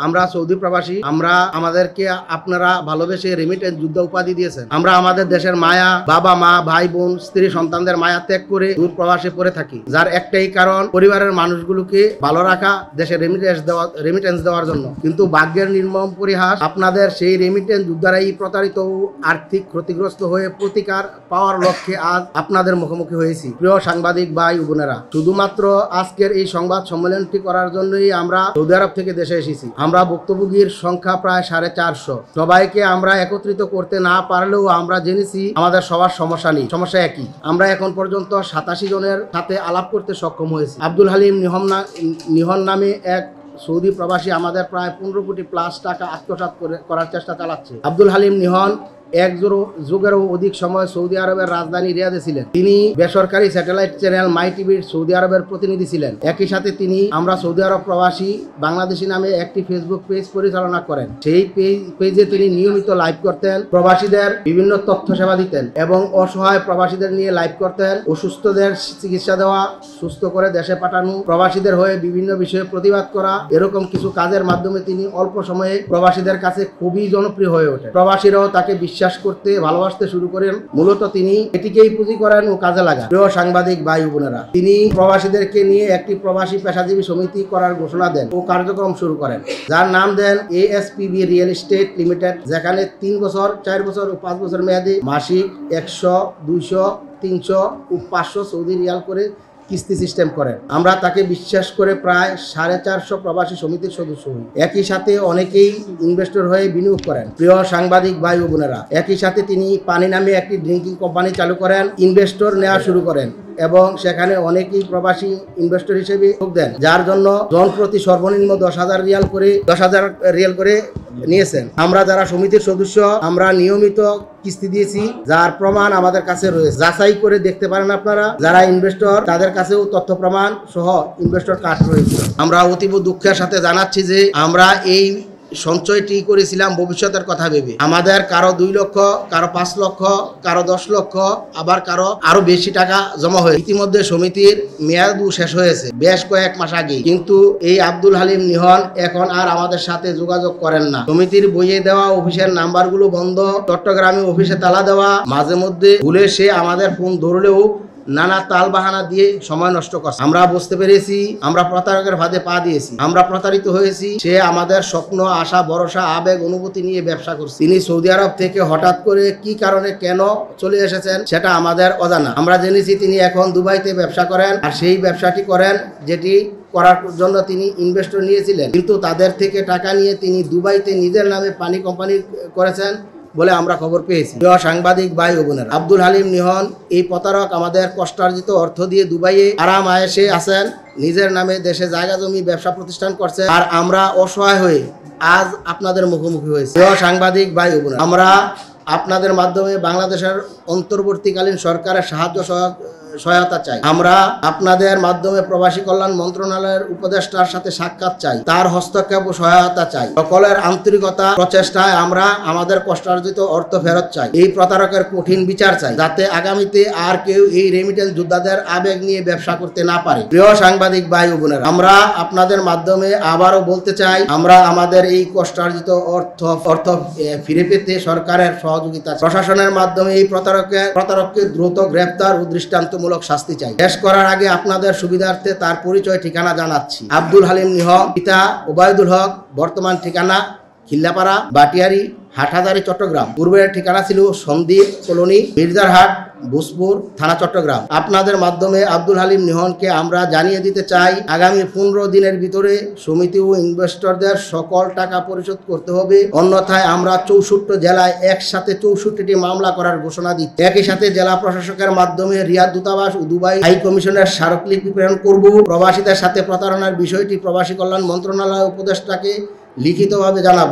আমরা সৌদি প্রবাসী, আমরা আমাদেরকে আপনারা ভালোবেসে রেমিটেন্স যোদ্ধা উপাধি দিয়েছেন। আমরা আমাদের দেশের মায়া, বাবা মা, ভাই বোন, স্ত্রী সন্তানদের মায়া ত্যাগ করে দূর প্রবাসে পড়ে থাকি, যার একটাই কারণ পরিবারের মানুষগুলোকে ভালো রাখা, দেশে রেমিটেন্স দেওয়ার জন্য। কিন্তু ভাগ্যের নির্মম পরিহাস, আপনাদের সেই রেমিটেন্স যোদ্ধারাই প্রতারিত ও আর্থিক ক্ষতিগ্রস্ত হয়ে প্রতিকার পাওয়ার লক্ষ্যে আজ আপনাদের মুখোমুখি হয়েছি। প্রিয় সাংবাদিক ভাই ও বোনেরা, শুধুমাত্র আজকের এই সংবাদ সম্মেলনটি করার জন্যই আমরা সৌদি আরব থেকে দেশে এসেছি। আমরা ভুক্তভোগীর সংখ্যা প্রায় 450। সবাইকে আমরা একত্রিত করতে না পারলেও আমরা জেনেছি আমাদের সবার সমস্যা নেই, সমস্যা একই। আমরা এখন পর্যন্ত 87 জনের সাথে আলাপ করতে সক্ষম হয়েছি। আব্দুল হালিম নিহন নামে এক সৌদি প্রবাসী আমাদের প্রায় 15 কোটি প্লাস টাকা আত্মসাৎ করার চেষ্টা চালাচ্ছে। আব্দুল হালিম নিহন এক যুগেরও অধিক সময় সৌদি আরবের রাজধানী রিয়াদে ছিলেন। তিনি বেসরকারি স্যাটেলাইট চ্যানেল মাই টিভির সৌদি আরবের প্রতিনিধি ছিলেন। একই সাথে তিনি আমরা সৌদি আরব প্রবাসী বাংলাদেশী নামে একটি ফেসবুক পেজ পরিচালনা করেন। সেই পেজে তিনি নিয়মিত লাইভ করতেন, প্রবাসীদের বিভিন্ন তথ্য সেবা দিতেন এবং অসহায় প্রবাসীদের নিয়ে লাইভ করতেন। অসুস্থদের চিকিৎসা দেওয়া, সুস্থ করে দেশে পাঠানো, প্রবাসীদের হয়ে বিভিন্ন বিষয়ে প্রতিবাদ করা, এরকম কিছু কাজের মাধ্যমে তিনি অল্প সময়ে প্রবাসীদের কাছে খুবই জনপ্রিয় হয়ে ওঠেন। প্রবাসীরাও তাকে বিশ্বাস করতে, ভালোবাসতে শুরু করেন। মূলত তিনি এটিকেই পুঁজি করেন ও কাজে লাগান। প্রিয় সাংবাদিক ভাই বোনেরা, তিনি প্রবাসীদেরকে নিয়ে একটি প্রবাসী পেশাজীবী সমিতি করার ঘোষণা দেন ও কার্যক্রম শুরু করেন, যার নাম দেন ASPB রিয়েল এস্টেট লিমিটেড, যেখানে 3 বছর, 4 বছর ও 5 বছর মেয়াদী মাসিক 100, 200, 300 ও 500 সৌদি রিয়াল করে কিস্তি সিস্টেম করেন। আমরা তাকে বিশ্বাস করে প্রায় 450 প্রবাসী সমিতির সদস্য হই। একই সাথে অনেকেই ইনভেস্টর হয়ে বিনিয়োগ করেন। প্রিয় সাংবাদিক ভাই ও বোনেরা, একই সাথে তিনি পানি নামে একটি ড্রিঙ্কিং কোম্পানি চালু করেন, ইনভেস্টর নেওয়া শুরু করেন এবং সেখানে অনেকেই প্রবাসী ইনভেস্টর হিসেবে যোগ দেন, যার জন্য জন প্রতি সর্বনিম্ন 10,000 রিয়াল করে নিয়েছেন। আমরা যারা সমিতির সদস্য, আমরা নিয়মিত কিস্তি দিয়েছি, যার প্রমাণ আমাদের কাছে রয়েছে। যাচাই করে দেখতে পারেন আপনারা। যারা ইনভেস্টর তাদের কাছেও তথ্য প্রমাণ সহ ইনভেস্টর কার্ড রয়েছে। আমরা অতীব দুঃখের সাথে জানাচ্ছি যে আমরা এই সঞ্চয়টি করেছিলাম ভবিষ্যতের কথা ভেবে। আমাদের কারো 2 লক্ষ, কারো 5 লক্ষ, কারো 10 লক্ষ, আবার কারো আরো বেশি টাকা জমা হয়ে ইতিমধ্যে সমিতির মেয়াদও শেষ হয়েছে বেশ কয়েক মাস আগে। কিন্তু এই আব্দুল হালিম নিহন এখন আর আমাদের সাথে যোগাযোগ করেন না। সমিতির বইয়ে দেওয়া অফিসের নাম্বারগুলো বন্ধ, চট্টগ্রামে অফিসে তালা দেওয়া, মাঝে মধ্যে ভুলে সে আমাদের ফোন ধরলেও নানা তাল বাহানা দিয়ে সময় নষ্ট করছে। আমরা বুঝতে পেরেছি আমরা প্রতারকের ফাঁদে পা দিয়েছি, আমরা প্রতারিত হয়েছি। সে আমাদের স্বপ্ন, আশা, ভরসা, আবেগ, অনুভূতি নিয়ে ব্যবসা করছে। তিনি সৌদি আরব থেকে হঠাৎ করে কি কারণে কেন চলে এসেছেন সেটা আমাদের অজানা। আমরা জেনেছি তিনি এখন দুবাইতে ব্যবসা করেন, আর সেই ব্যবসাটি করেন যেটি করার জন্য তিনি ইনভেস্টর নিয়েছিলেন, কিন্তু তাদের থেকে টাকা নিয়ে তিনি দুবাইতে নিজের নামে পানি কোম্পানি করেছেন বলে আমরা খবর পেয়েছি। প্রিয় সাংবাদিক ভাই ও বোনেরা, আব্দুল হালিম নিহন এই প্রতারক আমাদের কষ্টার্জিত অর্থ দিয়ে দুবাইয়ে আরাম আয়েশে আছেন, নিজের নামে দেশে জায়গা জমি ব্যবসা প্রতিষ্ঠান করছে, আর আমরা অসহায় হয়ে আজ আপনাদের মুখোমুখি হয়েছি। প্রিয় সাংবাদিক ভাই ও বোনেরা, আমরা আপনাদের মাধ্যমে বাংলাদেশের অন্তর্বর্তীকালীন সরকারের সহায়তা চাই। আমরা আপনাদের মাধ্যমে প্রবাসী কল্যাণ মন্ত্রণালয়ের উপদেষ্টার সাথে সাক্ষাৎ চাই, তার হস্তক্ষেপ ও সহায়তা চাই। সকলের আন্তরিকতা প্রচেষ্টায় আমরা আমাদের কষ্টার্জিত অর্থ ফেরত চাই। এই প্রতারকের কঠিন বিচার চাই, যাতে আগামীতে আর কেউ এই রেমিটেন্স যোদ্ধাদের আবেগ নিয়ে ব্যবসা করতে না পারে। প্রিয় সাংবাদিক ভাই ও বোনেরা, আমরা আপনাদের মাধ্যমে আবারও বলতে চাই, আমরা আমাদের এই কষ্টার্জিত অর্থ ফিরে পেতে সরকারের সহযোগিতা, প্রশাসনের মাধ্যমে এই প্রতারককে দ্রুত গ্রেফতার ও দৃষ্টান্ত মূলক শাস্তি চাই। শেষ করার আগে আপনাদের সুবিধার্থে তার পরিচয়, ঠিকানা জানাচ্ছি। আব্দুল হালিম নিহন, পিতা ওবায়দুল হক, বর্তমান ঠিকানা খিল্লাপাড়া, বাটিয়ারি, হাটহাজারী, চট্টগ্রাম। পূর্বের ঠিকানা ছিল সন্দ্বীপ কলোনি, মির্জারহাট, ভোজপুর থানা, চট্টগ্রাম। আপনাদের মাধ্যমে আব্দুল হালিম নিহনকে আমরা জানিয়ে দিতে চাই, আগামী 15 দিনের ভিতরে সমিতি ও ইনভেস্টরদের সকল টাকা পরিশোধ করতে হবে, অন্যথায় আমরা 64 জেলায় একসাথে 64টি মামলা করার ঘোষণা দিচ্ছি। একই সাথে জেলা প্রশাসকের মাধ্যমে রিয়াদ দূতাবাস ও দুবাই হাই কমিশনের স্মারকলিপি প্রেরণ করব। প্রবাসীদের সাথে প্রতারণার বিষয়টি প্রবাসী কল্যাণ মন্ত্রণালয় উপদেষ্টাকে লিখিতভাবে জানাবো।